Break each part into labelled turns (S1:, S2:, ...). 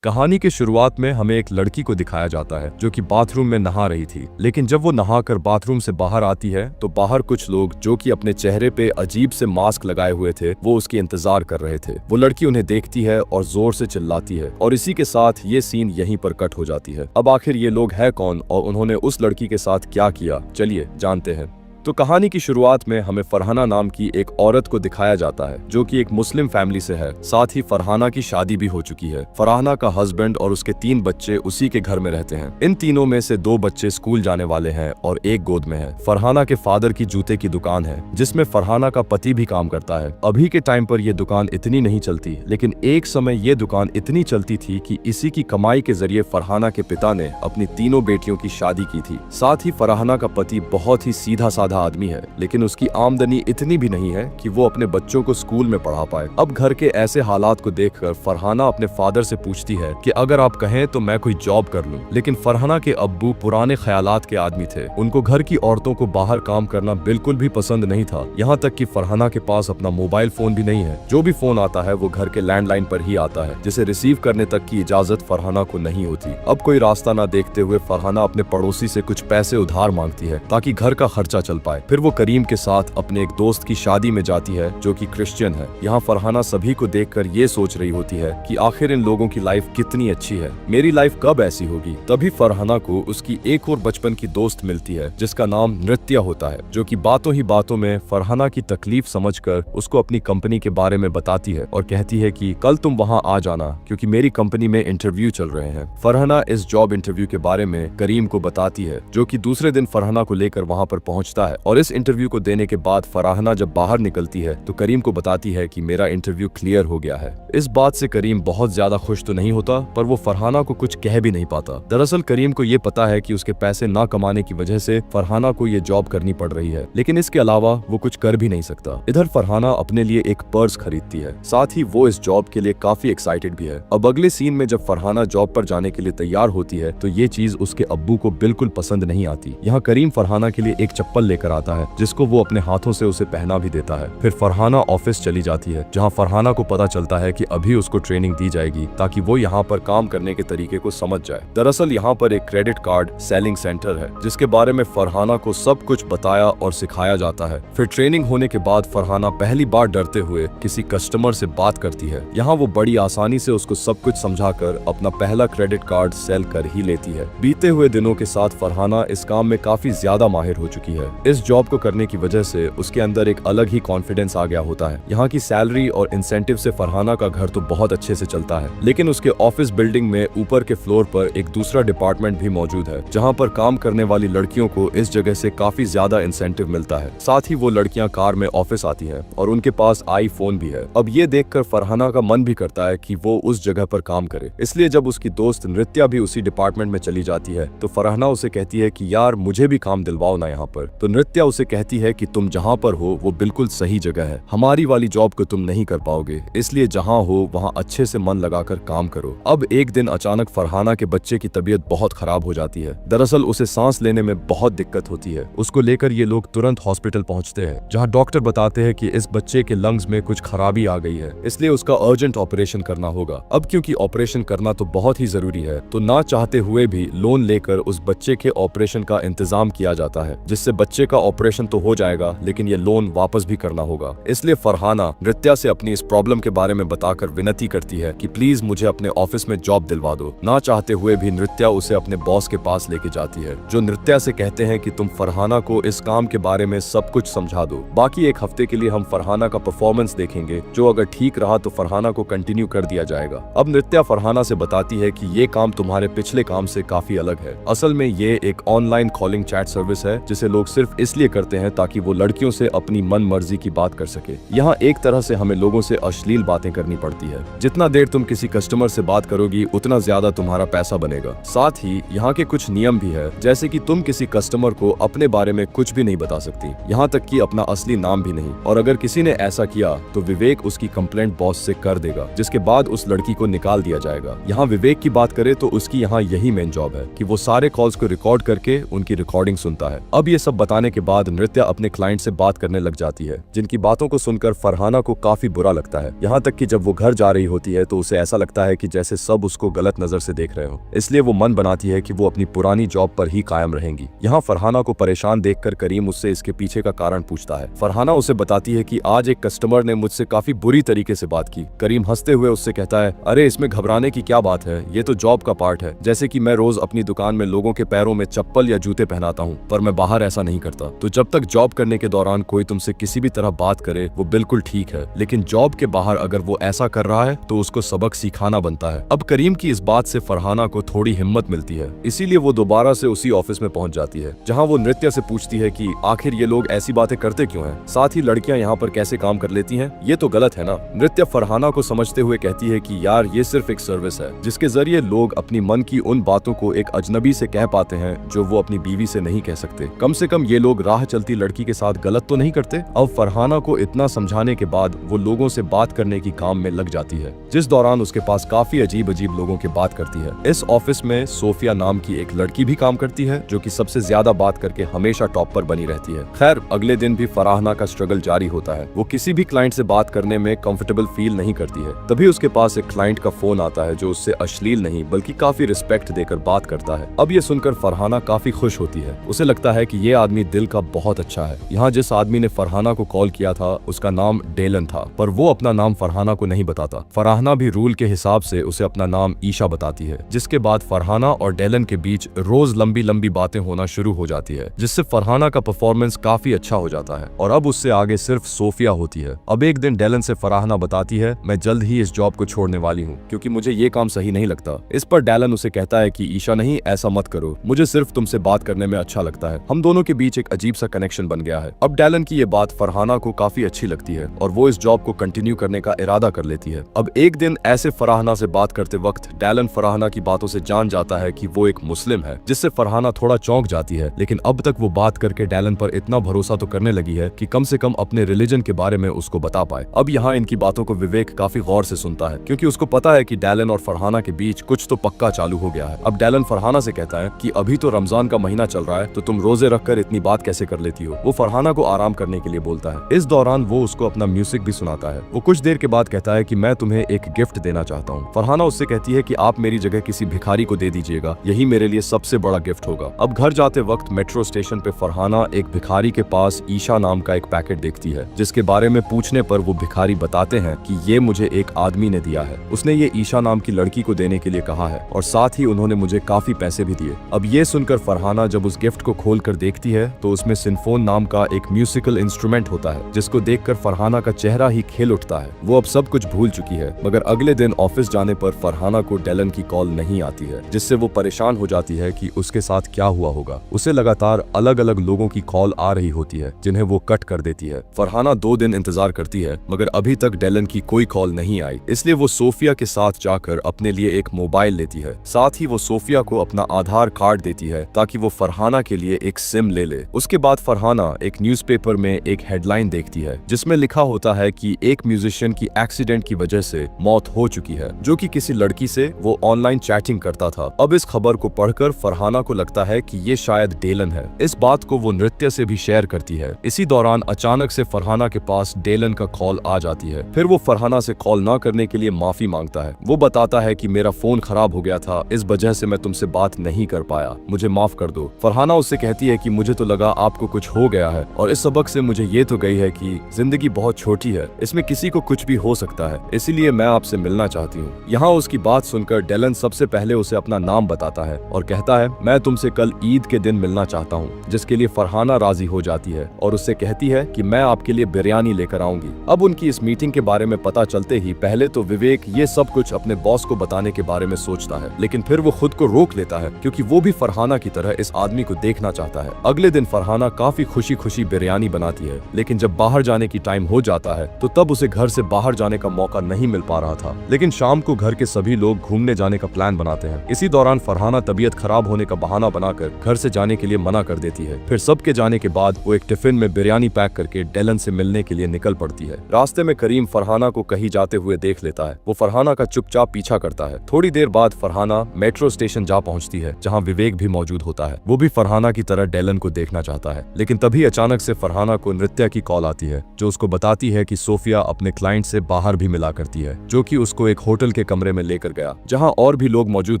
S1: कहानी की शुरुआत में हमें एक लड़की को दिखाया जाता है जो कि बाथरूम में नहा रही थी। लेकिन जब वो नहाकर बाथरूम से बाहर आती है तो बाहर कुछ लोग जो कि अपने चेहरे पे अजीब से मास्क लगाए हुए थे वो उसकी इंतजार कर रहे थे। वो लड़की उन्हें देखती है और जोर से चिल्लाती है और इसी के साथ ये सीन यहीं पर कट हो जाती है। अब आखिर ये लोग है कौन और उन्होंने उस लड़की के साथ क्या किया, चलिए जानते हैं। तो कहानी की शुरुआत में हमें फरहाना नाम की एक औरत को दिखाया जाता है जो कि एक मुस्लिम फैमिली से है। साथ ही फरहाना की शादी भी हो चुकी है। फरहाना का हस्बैंड और उसके 3 बच्चे उसी के घर में रहते हैं। इन तीनों में से 2 बच्चे स्कूल जाने वाले हैं और एक गोद में है। फरहाना के फादर की जूते की दुकान है जिसमें फरहाना का पति भी काम करता है। अभी के टाइम पर यह दुकान इतनी नहीं चलती, लेकिन एक समय ये दुकान इतनी चलती थी कि इसी की कमाई के जरिए फरहाना के पिता ने अपनी तीनों बेटियों की शादी की थी। साथ ही फरहाना का पति बहुत ही सीधा साधा आदमी है, लेकिन उसकी आमदनी इतनी भी नहीं है कि वो अपने बच्चों को स्कूल में पढ़ा पाए। अब घर के ऐसे हालात को देखकर फरहाना अपने फादर से पूछती है कि अगर आप कहें तो मैं कोई जॉब कर लूं। लेकिन फरहाना के अब्बू पुराने ख्यालात के आदमी थे। उनको घर की औरतों को बाहर काम करना बिल्कुल भी पसंद नहीं था। यहाँ तक कि फरहाना के पास अपना मोबाइल फोन भी नहीं है। जो भी फोन आता है वो घर के लैंडलाइन पर ही आता है, जिसे रिसीव करने तक की इजाजत फरहाना को नहीं होती। अब कोई रास्ता न देखते हुए फरहाना अपने पड़ोसी से कुछ पैसे उधार मांगती है ताकि घर का खर्चा चल पाए। फिर वो करीम के साथ अपने एक दोस्त की शादी में जाती है जो कि क्रिश्चियन है। यहाँ फरहाना सभी को देखकर ये सोच रही होती है कि आखिर इन लोगों की लाइफ कितनी अच्छी है, मेरी लाइफ कब ऐसी होगी। तभी फरहाना को उसकी एक और बचपन की दोस्त मिलती है जिसका नाम नृत्या होता है, जो कि बातों ही बातों में फरहाना की तकलीफ समझकर उसको अपनी कंपनी के बारे में बताती है और कहती है कि कल तुम वहाँ आ जाना क्योंकि मेरी कंपनी में इंटरव्यू चल रहे हैं। फरहाना इस जॉब इंटरव्यू के बारे में करीम को बताती है, जो कि दूसरे दिन फरहाना को लेकर वहाँ पर पहुँचता है। और इस इंटरव्यू को देने के बाद फरहाना जब बाहर निकलती है तो करीम को बताती है कि मेरा इंटरव्यू क्लियर हो गया है। इस बात से करीम बहुत ज्यादा खुश तो नहीं होता, पर वो फरहाना को कुछ कह भी नहीं पाता। दरअसल करीम को ये पता है कि उसके पैसे ना कमाने की वजह से फरहाना को ये जॉब करनी पड़ रही है, लेकिन इसके अलावा वो कुछ कर भी नहीं सकता। इधर फरहाना अपने लिए एक पर्स खरीदती है, साथ ही वो इस जॉब के लिए काफी एक्साइटेड भी है। अब अगले सीन में जब फरहाना जॉब पर जाने के लिए तैयार होती है तो ये चीज उसके अब्बू को बिल्कुल पसंद नहीं आती। यहाँ करीम फरहाना के लिए एक चप्पल लेकर आता है जिसको वो अपने हाथों से उसे पहना भी देता है। फिर फरहाना ऑफिस चली जाती है जहां फरहाना को पता चलता है कि अभी उसको ट्रेनिंग दी जाएगी ताकि वो यहाँ पर काम करने के तरीके को समझ जाए। दरअसल यहाँ पर एक क्रेडिट कार्ड सेलिंग सेंटर है जिसके बारे में फरहाना को सब कुछ बताया और सिखाया जाता है। फिर ट्रेनिंग होने के बाद फरहाना पहली बार डरते हुए किसी कस्टमर से बात करती है। यहाँ वो बड़ी आसानी से उसको सब कुछ समझाकर अपना पहला क्रेडिट कार्ड सेल कर ही लेती है। बीते हुए दिनों के साथ फरहाना इस काम में काफी ज्यादा माहिर हो चुकी है। इस जॉब को करने की वजह से उसके अंदर एक अलग ही कॉन्फिडेंस आ गया होता है। यहाँ की सैलरी और इंसेंटिव से फरहाना का घर तो बहुत अच्छे से चलता है, लेकिन उसके ऑफिस बिल्डिंग में ऊपर के फ्लोर पर एक दूसरा डिपार्टमेंट भी मौजूद है जहाँ पर काम करने वाली लड़कियों को इस जगह से काफी ज्यादा इंसेंटिव मिलता है। साथ ही वो लड़कियां कार में ऑफिस आती है और उनके पास आईफोन भी है। अब ये देखकर फरहाना का मन भी करता है कि वो उस जगह पर काम करे। इसलिए जब उसकी दोस्त नृत्या भी उसी डिपार्टमेंट में चली जाती है तो फरहाना उसे कहती है कि यार मुझे भी काम दिलवाओ ना यहाँ पर। तो नृत्या उसे कहती है कि तुम जहाँ पर हो वो बिल्कुल सही जगह है, हमारी वाली जॉब को तुम नहीं कर पाओगे, इसलिए जहाँ हो वहाँ अच्छे से मन लगाकर काम करो। अब एक दिन अचानक फरहाना के बच्चे की तबीयत बहुत खराब हो जाती है। दरअसल उसे सांस लेने में बहुत दिक्कत होती है। उसको लेकर ये लोग तुरंत हॉस्पिटल पहुँचते हैं जहाँ डॉक्टर बताते हैं कि इस बच्चे के लंग्स में कुछ खराबी आ गई है, इसलिए उसका अर्जेंट ऑपरेशन करना होगा। अब क्योंकि ऑपरेशन करना तो बहुत ही जरूरी है तो ना चाहते हुए भी लोन लेकर उस बच्चे के ऑपरेशन का इंतजाम किया जाता है, जिससे बच्चे का ऑपरेशन तो हो जाएगा लेकिन ये लोन वापस भी करना होगा। इसलिए फरहाना नृत्या से अपनी इस प्रॉब्लम के बारे में बताकर विनती करती है कि प्लीज मुझे अपने ऑफिस में जॉब दिलवा दो। ना चाहते हुए भी नृत्या उसे अपने बॉस के पास लेके जाती है, जो नृत्या से कहते हैं कि तुम फरहाना को इस काम के बारे में सब कुछ समझा दो। बाकी एक हफ्ते के लिए हम फरहाना का परफॉर्मेंस देखेंगे, जो अगर ठीक रहा तो फरहाना को कंटिन्यू कर दिया जाएगा। अब नृत्या फरहाना से बताती है कि ये काम तुम्हारे पिछले काम से काफी अलग है। असल में ये एक ऑनलाइन कॉलिंग चैट सर्विस है जिसे लोग सिर्फ इसलिए करते हैं ताकि वो लड़कियों से अपनी मन मर्जी की बात कर सके। यहाँ एक तरह से हमें लोगों से अश्लील बातें करनी पड़ती है। जितना देर तुम किसी कस्टमर से बात करोगी उतना ज्यादा तुम्हारा पैसा बनेगा। साथ ही यहाँ के कुछ नियम भी है, जैसे कि तुम किसी कस्टमर को अपने बारे में कुछ भी नहीं बता सकती, यहाँ तक कि अपना असली नाम भी नहीं। और अगर किसी ने ऐसा किया तो विवेक उसकी कंप्लेंट बॉस से कर देगा, जिसके बाद उस लड़की को निकाल दिया जाएगा। यहाँ विवेक की बात करें तो उसकी यहाँ यही मेन जॉब है कि वो सारे कॉल्स को रिकॉर्ड करके उनकी रिकॉर्डिंग सुनता है। अब ये सब बताने जाने के बाद नृत्या अपने क्लाइंट से बात करने लग जाती है, जिनकी बातों को सुनकर फरहाना को काफी बुरा लगता है। यहाँ तक कि जब वो घर जा रही होती है तो उसे ऐसा लगता है कि जैसे सब उसको गलत नजर से देख रहे हो। इसलिए वो मन बनाती है कि वो अपनी पुरानी जॉब पर ही कायम रहेंगी। यहाँ फरहाना को परेशान देखकर करीम उससे इसके पीछे का कारण पूछता है। फरहाना उसे बताती है कि आज एक कस्टमर ने मुझसे काफी बुरी तरीके से बात की। करीम हंसते हुए उससे कहता है, अरे इसमें घबराने की क्या बात है, ये तो जॉब का पार्ट है। जैसे कि मैं रोज अपनी दुकान में लोगों के पैरों में चप्पल या जूते पहनाता हूँ, पर मैं बाहर ऐसा नहीं करता। तो जब तक जॉब करने के दौरान कोई तुमसे किसी भी तरह बात करे वो बिल्कुल ठीक है, लेकिन जॉब के बाहर अगर वो ऐसा कर रहा है तो उसको सबक सिखाना बनता है। अब करीम की इस बात से फरहाना को थोड़ी हिम्मत मिलती है, इसीलिए वो दोबारा से उसी ऑफिस में पहुंच जाती है, जहां वो नृत्या से पूछती है कि आखिर ये लोग ऐसी बातें करते क्यों हैं, साथ ही लड़कियां यहाँ पर कैसे काम कर लेती हैं, ये तो गलत है ना। नृत्या फरहाना को समझते हुए कहती है कि यार ये सिर्फ एक सर्विस है जिसके जरिए लोग अपनी मन की उन बातों को एक अजनबी से कह पाते हैं जो वो अपनी बीवी से नहीं कह सकते। कम से कम ये लोग राह चलती लड़की के साथ गलत तो नहीं करते। अब फरहाना को इतना समझाने के बाद वो लोगों से बात करने की काम में लग जाती है, जिस दौरान उसके पास काफी अजीब अजीब लोगों की बात करती है। इस ऑफिस में सोफिया नाम की एक लड़की भी काम करती है जो कि सबसे ज्यादा बात करके हमेशा टॉप पर बनी रहती है। खैर अगले दिन भी फरहाना का स्ट्रगल जारी होता है। वो किसी भी क्लाइंट से बात करने में कंफर्टेबल फील नहीं करती है। तभी उसके पास एक क्लाइंट का फोन आता है जो उससे अश्लील नहीं बल्कि काफी रिस्पेक्ट देकर बात करता है। अब ये सुनकर फरहाना काफी खुश होती है। उसे लगता है कि ये आदमी दिल का बहुत अच्छा है। यहाँ जिस आदमी ने फरहाना को कॉल किया था उसका नाम डेलन था, पर वो अपना नाम फरहाना को नहीं बताता। फरहाना भी रूल के हिसाब से उसे अपना नाम ईशा बताती है, जिसके बाद फरहाना और डेलन के बीच रोज लंबी लंबी बातें होना शुरू हो जाती है, जिससे फरहाना का परफॉर्मेंस काफी अच्छा हो जाता है और अब उससे आगे सिर्फ सोफिया होती है। अब एक दिन डेलन से फरहाना बताती है, मैं जल्द ही इस जॉब को छोड़ने वाली हूँ क्योंकि मुझे ये काम सही नहीं लगता। इस पर डेलन उसे कहता है कि ईशा नहीं, ऐसा मत करो, मुझे सिर्फ तुमसे बात करने में अच्छा लगता है। हम दोनों के बीच एक अजीब सा कनेक्शन बन गया है। अब डेलन की ये बात फरहाना को काफी अच्छी लगती है और वो इस जॉब को कंटिन्यू करने का इरादा कर लेती है। अब एक दिन ऐसे फरहाना से बात करते वक्त डेलन फरहाना की बातों से जान जाता है कि वो एक मुस्लिम है, जिससे फरहाना थोड़ा चौंक जाती है। लेकिन अब तक वो बात करके डेलन पर इतना भरोसा तो करने लगी है कि कम से कम अपने रिलीजन के बारे में उसको बता पाए। अब यहाँ इनकी बातों को विवेक काफी गौर से सुनता है क्योंकि उसको पता है कि डेलन और फरहाना के बीच कुछ तो पक्का चालू हो गया है। अब डेलन फरहाना से कहता है कि अभी तो रमजान का महीना चल रहा है तो तुम रोजे रखकर इतनी बात कैसे कर लेती हो। वो फरहाना को आराम करने के लिए बोलता है। इस दौरान वो उसको अपना म्यूजिक भी सुनाता है। वो कुछ देर के बाद कहता है कि मैं तुम्हें एक गिफ्ट देना चाहता हूँ। फरहाना उससे कहती है कि आप मेरी जगह किसी भिखारी को दे दीजिएगा, यही मेरे लिए सबसे बड़ा गिफ्ट होगा। अब घर जाते वक्त मेट्रो स्टेशन पे फरहाना एक भिखारी के पास ईशा नाम का एक पैकेट देखती है, जिसके बारे में पूछने पर वो भिखारी बताते हैं कि ये मुझे एक आदमी ने दिया है। उसने ये ईशा नाम की लड़की को देने के लिए कहा है और साथ ही उन्होंने मुझे काफी पैसे भी दिए। अब ये सुनकर फरहाना जब उस गिफ्ट को खोल कर देखती है तो उसमें सिंफोन नाम का एक म्यूजिकल इंस्ट्रूमेंट होता है, जिसको देखकर फरहाना का चेहरा ही खेल उठता है। वो अब सब कुछ भूल चुकी है, मगर अगले दिन ऑफिस जाने पर फरहाना को डेलन की कॉल नहीं आती है, जिससे वो परेशान हो जाती है कि उसके साथ क्या हुआ होगा। उसे लगातार अलग अलग लोगों की कॉल आ रही होती है जिन्हें वो कट कर देती है। फरहाना 2 दिन इंतजार करती है मगर अभी तक डेलन की कोई कॉल नहीं आई, इसलिए वो सोफिया के साथ जाकर अपने लिए एक मोबाइल लेती है। साथ ही वो सोफिया को अपना आधार कार्ड देती है ताकि वो फरहाना के लिए एक सिम ले ले। उसके बाद फरहाना एक न्यूज़पेपर में एक हेडलाइन देखती है जिसमें लिखा होता है कि एक म्यूजिशियन की एक्सीडेंट की वजह से मौत हो चुकी है, जो कि किसी लड़की से वो ऑनलाइन चैटिंग करता था। अब इस खबर को पढ़कर फरहाना को लगता है कि ये शायद डेलन है। इस बात को वो नृत्य से भी शेयर करती है। इसी दौरान अचानक से फरहाना के पास डेलन का कॉल आ जाती है। फिर वो फरहाना से कॉल ना करने के लिए माफी मांगता है। वो बताता है कि मेरा फोन खराब हो गया था, इस वजह से मैं तुमसे बात नहीं कर पाया, मुझे माफ कर दो। फरहाना उससे कहती है कि मुझे तो लगा आपको कुछ हो गया है और इस सबक से मुझे ये तो गई है कि जिंदगी बहुत छोटी है, इसमें किसी को कुछ भी हो सकता है, इसीलिए मैं आपसे मिलना चाहती हूँ। यहाँ उसकी बात सुनकर डेलन सबसे पहले उसे अपना नाम बताता है और कहता है मैं तुमसे कल ईद के दिन मिलना चाहता हूँ, जिसके लिए फरहाना राजी हो जाती है और उससे कहती है कि मैं आपके लिए बिरयानी लेकर आऊंगी। अब उनकी इस मीटिंग के बारे में पता चलते ही पहले तो विवेक ये सब कुछ अपने बॉस को बताने के बारे में सोचता है, लेकिन फिर वो खुद को रोक लेता है क्योंकि वो भी फरहाना की तरह इस आदमी को देखना चाहता है। अगले दिन फरहाना काफी खुशी खुशी बिरयानी बनाती है, लेकिन जब बाहर जाने की टाइम हो जाता है तो तब उसे घर से बाहर जाने का मौका नहीं मिल पा रहा था। लेकिन शाम को घर के सभी लोग घूमने जाने का प्लान बनाते हैं। इसी दौरान फरहाना तबीयत खराब होने का बहाना बनाकर घर से जाने के लिए मना कर देती है। फिर सबके जाने के बाद वो एक टिफिन में बिरयानी पैक करके डेलन से मिलने के लिए निकल पड़ती है। रास्ते में करीम फरहाना को कहीं जाते हुए देख लेता है। वो फरहाना का चुपचाप पीछा करता है। थोड़ी देर बाद फरहाना मेट्रो स्टेशन जा पहुंचती है, जहां विवेक भी मौजूद होता है। वो भी फरहाना की तरह डेलन को देख देखना चाहता है। लेकिन तभी अचानक से फरहाना को नृत्या की कॉल आती है, जो उसको बताती है कि सोफिया अपने क्लाइंट से बाहर भी मिला करती है, जो कि उसको एक होटल के कमरे में लेकर गया, जहां और भी लोग मौजूद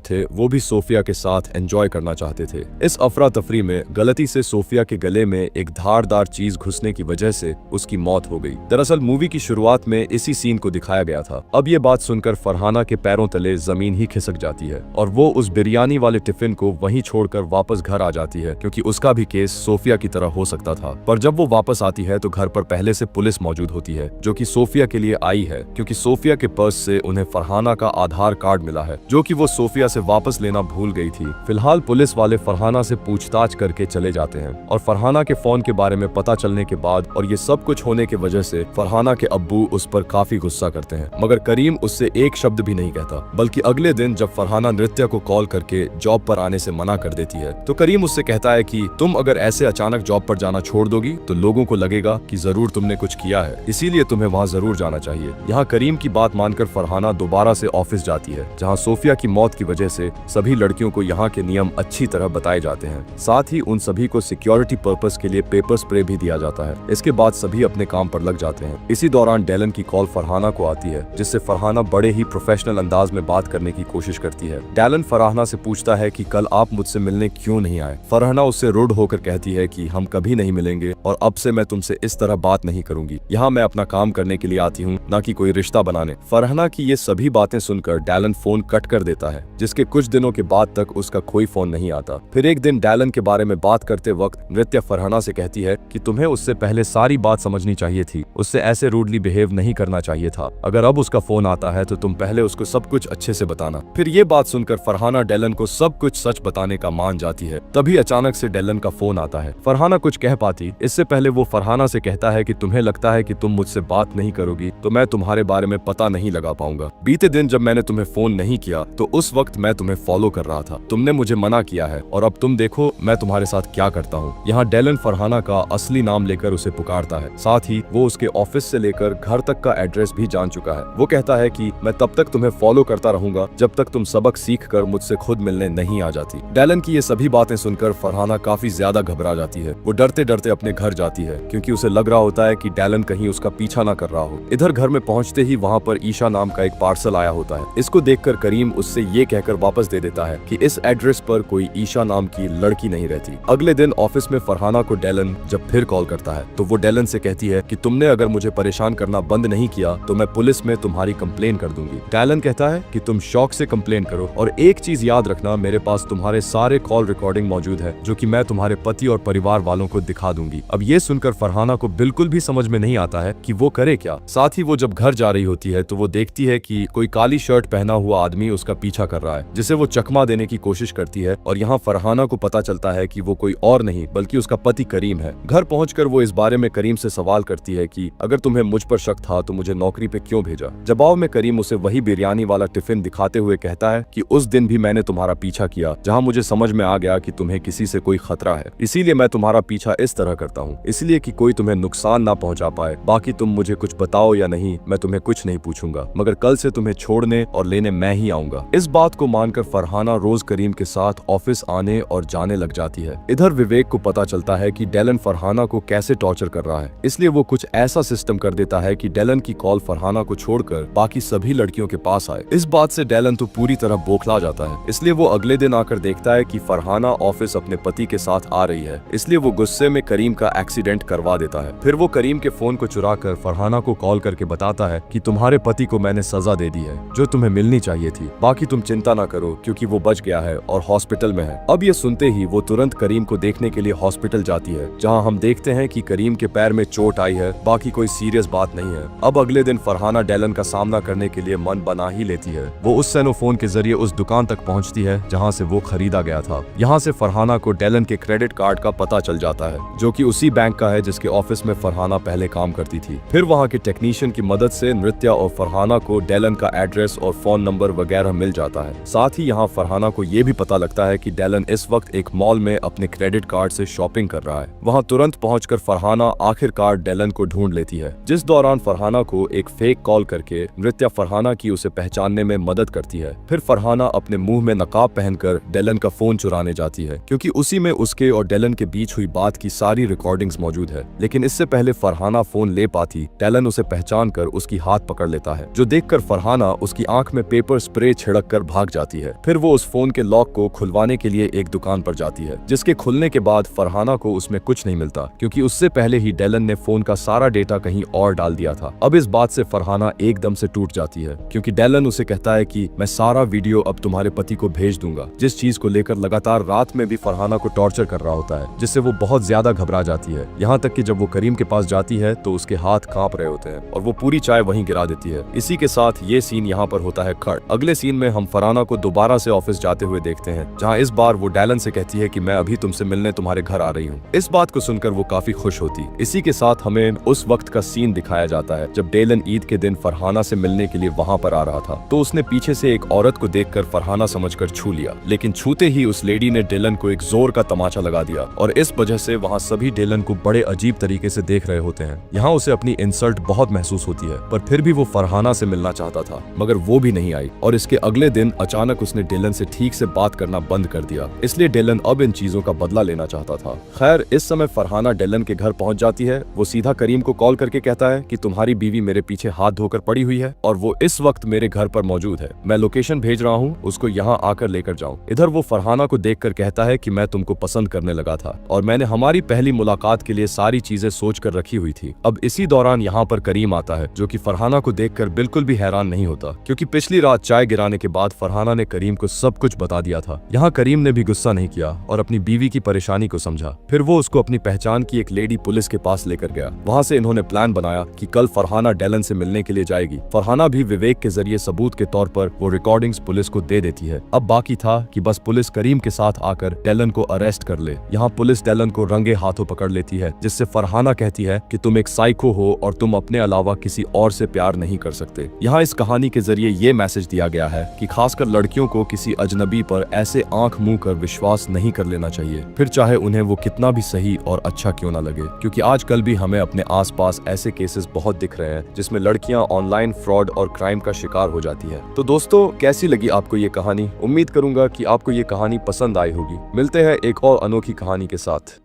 S1: थे। वो भी सोफिया के साथ एंजॉय करना चाहते थे। इस अफरा तफरी में गलती से सोफिया के गले में एक धारदार चीज घुसने की वजह से उसकी मौत हो गई। दरअसल मूवी की शुरुआत में इसी सीन को दिखाया गया था। अब ये बात सुनकर फरहाना के पैरों तले जमीन ही खिसक जाती है और वो उस बिरयानी वाले टिफिन को वहीं छोड़कर वापस घर आ जाती है, क्योंकि उसका भी केस सोफिया की तरह हो सकता था। पर जब वो वापस आती है तो घर पर पहले से पुलिस मौजूद होती है, जो कि सोफिया के लिए आई है, क्योंकि सोफिया के पर्स से उन्हें फरहाना का आधार कार्ड मिला है, जो कि वो सोफिया से वापस लेना भूल गई थी। फिलहाल पुलिस वाले फरहाना से पूछताछ करके चले जाते हैं और फरहाना के फोन के बारे में पता चलने के बाद और ये सब कुछ होने की वजह से फरहाना के अब्बू उस पर काफी गुस्सा करते हैं, मगर करीम उससे एक शब्द भी नहीं कहता। बल्कि अगले दिन जब फरहाना नृत्या को कॉल करके जॉब पर आने से मना कर देती है, तो करीम उससे कहता है कि तुम अगर ऐसे अचानक जॉब पर जाना छोड़ दोगी तो लोगों को लगेगा कि जरूर तुमने कुछ किया है, इसीलिए तुम्हें वहाँ जरूर जाना चाहिए। यहाँ करीम की बात मानकर फरहाना दोबारा से ऑफिस जाती है, जहाँ सोफिया की मौत की वजह से सभी लड़कियों को यहाँ के नियम अच्छी तरह बताए जाते हैं। साथ ही उन सभी को सिक्योरिटी पर्पस के लिए पेपर स्प्रे भी दिया जाता है। इसके बाद सभी अपने काम पर लग जाते हैं। इसी दौरान डेलन की कॉल फरहाना को आती है, जिससे फरहाना बड़े ही प्रोफेशनल अंदाज में बात करने की कोशिश करती है। डेलन फरहाना से पूछता है कि कल आप मुझसे मिलने क्यों नहीं आए। फरहाना उससे रूड होकर कहती है कि हम कभी नहीं मिलेंगे और अब से मैं तुमसे इस तरह बात नहीं करूंगी। यहाँ मैं अपना काम करने के लिए आती हूँ, न कि कोई रिश्ता बनाने। फरहाना की ये सभी बातें सुनकर डेलन फोन कट कर देता है, जिसके कुछ दिनों के बाद तक उसका कोई फोन नहीं आता। फिर एक दिन डेलन के बारे में बात करते वक्त नृत्या फरहाना से कहती है कि तुम्हें उससे पहले सारी बात समझनी चाहिए थी, उससे ऐसे रूडली बिहेव नहीं करना चाहिए था। अगर अब उसका फोन आता है तो तुम पहले उसको सब कुछ अच्छे से बताना। फिर ये बात सुनकर फरहाना डेलन को सब कुछ सच बताने का मान जाती है। तभी अचानक से डेलन का फोन आता है। फरहाना कुछ कह पाती इससे पहले वो फरहाना से कहता है कि तुम्हें लगता है कि तुम मुझसे बात नहीं करोगी तो मैं तुम्हारे बारे में पता नहीं लगा पाऊंगा। बीते दिन जब मैंने तुम्हें फोन नहीं किया तो उस वक्त मैं तुम्हें फॉलो कर रहा था, तुमने मुझे मना किया है और अब तुम देखो मैं तुम्हारे साथ क्या करता हूँ। यहाँ डेलन फरहाना का असली नाम लेकर उसे पुकारता है। साथ ही वो उसके ऑफिस से लेकर घर तक का एड्रेस भी जान चुका है। वो कहता है कि मैं तब तक तुम्हें फॉलो करता रहूंगा जब तक तुम सबक सीख कर मुझसे खुद मिलने नहीं आ जाती। डेलन की ये सभी बातें सुनकर फरहाना काफी ज्यादा घबरा जाती है। वो डरते डरते अपने घर जाती है, क्योंकि उसे लग रहा होता है कि डेलन कहीं उसका पीछा ना कर रहा हो। इधर घर में पहुंचते ही वहाँ पर ईशा नाम का एक पार्सल आया होता है। इसको देखकर करीम उससे ये कहकर वापस दे देता है कि इस एड्रेस पर कोई ईशा नाम की लड़की नहीं रहती। अगले दिन ऑफिस में फरहाना को डेलन जब फिर कॉल करता है तो वो डेलन से कहती है कि तुमने अगर मुझे परेशान करना बंद नहीं किया तो मैं पुलिस में तुम्हारी कंप्लेन कर दूंगी। डेलन कहता है कि तुम शौक से कंप्लेन करो और एक चीज याद रखना, मेरे पास तुम्हारे सारे कॉल रिकॉर्डिंग मौजूद है, जो कि मैं तुम्हारे पति और परिवार वालों को दिखा दूंगी। अब ये सुनकर फरहाना को बिल्कुल भी समझ में नहीं आता है कि वो करे क्या। साथ ही वो जब घर जा रही होती है तो वो देखती है कि कोई काली शर्ट पहना हुआ आदमी उसका पीछा कर रहा है, जिसे वो चकमा देने की कोशिश करती है और यहाँ फरहाना को पता चलता है कि वो कोई और नहीं बल्कि उसका पति करीम है। घर पहुंचकर वो इस बारे में करीम से सवाल करती है कि अगर तुम्हें मुझ पर शक था तो मुझे नौकरी पे क्यों भेजा। जवाब में करीम उसे वही बिरयानी वाला टिफिन दिखाते हुए कहता है कि उस दिन भी मैंने तुम्हारा पीछा किया, जहां मुझे समझ में आ गया कि तुम्हें किसी से कोई खतरा है, इसीलिए मैं तुम्हारा पीछा इस तरह करता हूँ, इसलिए कि कोई तुम्हें नुकसान ना पहुंचा पाए। बाकी तुम मुझे कुछ बताओ या नहीं, मैं तुम्हें कुछ नहीं पूछूंगा, मगर कल से तुम्हें छोड़ने और लेने मैं ही आऊंगा। इस बात को मानकर फरहाना रोज करीम के साथ ऑफिस आने और जाने लग जाती है। इधर विवेक को पता चलता है कि डेलन फरहाना को कैसे टॉर्चर कर रहा है, इसलिए वो कुछ ऐसा सिस्टम कर देता है कि डेलन की कॉल फरहाना को छोड़कर बाकी सभी लड़कियों के पास आए। इस बात से डेलन तो पूरी तरह बौखला जाता है, इसलिए वो अगले दिन आकर देखता है कि फरहाना ऑफिस अपने पति के साथ आ रही है, इसलिए वो गुस्से में करीम का एक्सीडेंट करवा देता है। फिर वो करीम के फोन को चुराकर फरहाना को कॉल करके बताता है कि तुम्हारे पति को मैंने सजा दे दी है जो तुम्हें मिलनी चाहिए थी, बाकी तुम चिंता ना करो क्योंकि वो बच गया है और हॉस्पिटल में है। अब ये सुनते ही वो तुरंत करीम को देखने के लिए हॉस्पिटल जाती है, जहाँ हम देखते हैं कि करीम के पैर में चोट आई है, बाकी कोई सीरियस बात नहीं है। अब अगले दिन फरहाना डेलन का सामना करने के लिए मन बना ही लेती है। वो उस सेनोफोन के जरिए उस दुकान तक पहुंचती है जहां से वो खरीदा गया था। यहाँ से फरहाना को डेलन के क्रेडिट कार्ड का पता चल जाता है, जो कि उसी बैंक का है जिसके ऑफिस में फरहाना पहले काम करती थी। फिर वहाँ के टेक्नीशियन की मदद से नृत्या और फरहाना को डेलन का एड्रेस और फोन नंबर वगैरह मिल जाता है। साथ ही यहाँ फरहाना को ये भी पता लगता है कि डेलन इस वक्त एक मॉल में अपने क्रेडिट कार्ड से शॉपिंग कर रहा है। वहाँ तुरंत पहुंचकर फरहाना आखिरकार डेलन को ढूंढ लेती है, जिस दौरान फरहाना को एक फेक कॉल करके नृत्या फरहाना की उसे पहचानने में मदद करती है। फिर फरहाना अपने मुंह में नकाब पहनकर डेलन का फोन चुराने जाती है, क्योंकि उसी में उसके और डेलन डेलन के बीच हुई बात की सारी रिकॉर्डिंग्स मौजूद है। लेकिन इससे पहले फरहाना फोन ले पाती, डेलन उसे पहचान कर उसकी हाथ पकड़ लेता है, जो देखकर फरहाना उसकी आंख में पेपर स्प्रे छिड़क कर भाग जाती है। फिर वो उस फोन के लॉक को खुलवाने के लिए एक दुकान पर जाती है, जिसके खुलने के बाद फरहाना को उसमें कुछ नहीं मिलता, क्योंकि उससे पहले ही डेलन ने फोन का सारा डेटा कहीं और डाल दिया था। अब इस बात से फरहाना एकदम से टूट जाती है, क्योंकि डेलन उसे कहता है कि मैं सारा वीडियो अब तुम्हारे पति को भेज दूंगा, जिस चीज को लेकर लगातार रात में भी फरहाना को टॉर्चर कर रहा होता है, जिससे वो बहुत ज्यादा घबरा जाती है। यहाँ तक कि जब वो करीम के पास जाती है तो उसके हाथ कांप रहे होते हैं और वो पूरी चाय वहीं गिरा देती है। इसी के साथ ये सीन यहाँ पर होता है कट। अगले सीन में हम फरहाना को दोबारा से ऑफिस जाते हुए देखते हैं, जहाँ इस बार वो डेलन से कहती है कि मैं अभी तुमसे मिलने तुम्हारे घर आ रही हूँ। इस बात को सुनकर वो काफी खुश होती। इसी के साथ हमें उस वक्त का सीन दिखाया जाता है जब डेलन ईद के दिन फरहाना से मिलने के लिए वहाँ पर आ रहा था, तो उसने पीछे से एक औरत को देखकर फरहाना समझकर छू लिया, लेकिन छूते ही उस लेडी ने डेलन को एक जोर का तमाचा लगा दिया और इस वजह से वहाँ सभी डेलन को बड़े अजीब तरीके से देख रहे होते हैं। यहाँ उसे अपनी इंसल्ट बहुत महसूस होती है, पर फिर भी वो फरहाना से मिलना चाहता था, मगर वो भी नहीं आई और इसके अगले दिन अचानक उसने डेलन से ठीक से बात करना बंद कर दिया। इसलिए डेलन अब इन चीजों का बदला लेना चाहता था। खैर, इस समय फरहाना डेलन के घर पहुंच जाती है। वो सीधा करीम को कॉल करके कहता है कि तुम्हारी बीवी मेरे पीछे हाथ धोकर पड़ी हुई है और वो इस वक्त मेरे घर पर मौजूद है। मैं लोकेशन भेज रहा हूँ, उसको यहाँ आकर लेकर जाओ। इधर वो फरहाना को देखकर कहता है कि मैं तुमको पसंद करने लगा था और मैंने हमारी पहली मुलाकात के लिए सारी चीजें सोच कर रखी हुई थी। अब इसी दौरान यहाँ पर करीम आता है, जो कि फरहाना को देखकर बिल्कुल भी हैरान नहीं होता, क्योंकि पिछली रात चाय गिराने के बाद फरहाना ने करीम को सब कुछ बता दिया था। यहाँ करीम ने भी गुस्सा नहीं किया और अपनी बीवी की परेशानी को समझा। फिर वो उसको अपनी पहचान की एक लेडी पुलिस के पास लेकर गया। वहाँ से इन्होंने प्लान बनाया कि कल फरहाना डेलन से मिलने के लिए जाएगी। फरहाना भी विवेक के जरिए सबूत के तौर पर वो रिकॉर्डिंग्स पुलिस को दे देती है। अब बाकी था कि बस पुलिस करीम के साथ आकर डेलन को अरेस्ट कर ले। यहाँ पुलिस डेलन को रंगे हाथों पकड़ लेती है, जिससे फरहाना कहती है कि तुम एक साइको हो और तुम अपने अलावा किसी और से प्यार नहीं कर सकते। यहाँ इस कहानी के जरिए ये मैसेज दिया गया है कि खासकर लड़कियों को किसी अजनबी पर ऐसे आंख मुंह कर विश्वास नहीं कर लेना चाहिए, फिर चाहे उन्हें वो कितना भी सही और अच्छा क्यों ना लगे, क्योंकि आजकल भी हमें अपने आसपास ऐसे केसेस बहुत दिख रहे हैं जिसमें लड़कियां ऑनलाइन फ्रॉड और क्राइम का शिकार हो जाती है। तो दोस्तों, कैसी लगी आपको ये कहानी? उम्मीद करूंगा कि आपको ये कहानी पसंद आई होगी। मिलते हैं एक और अनोखी कहानी के साथ।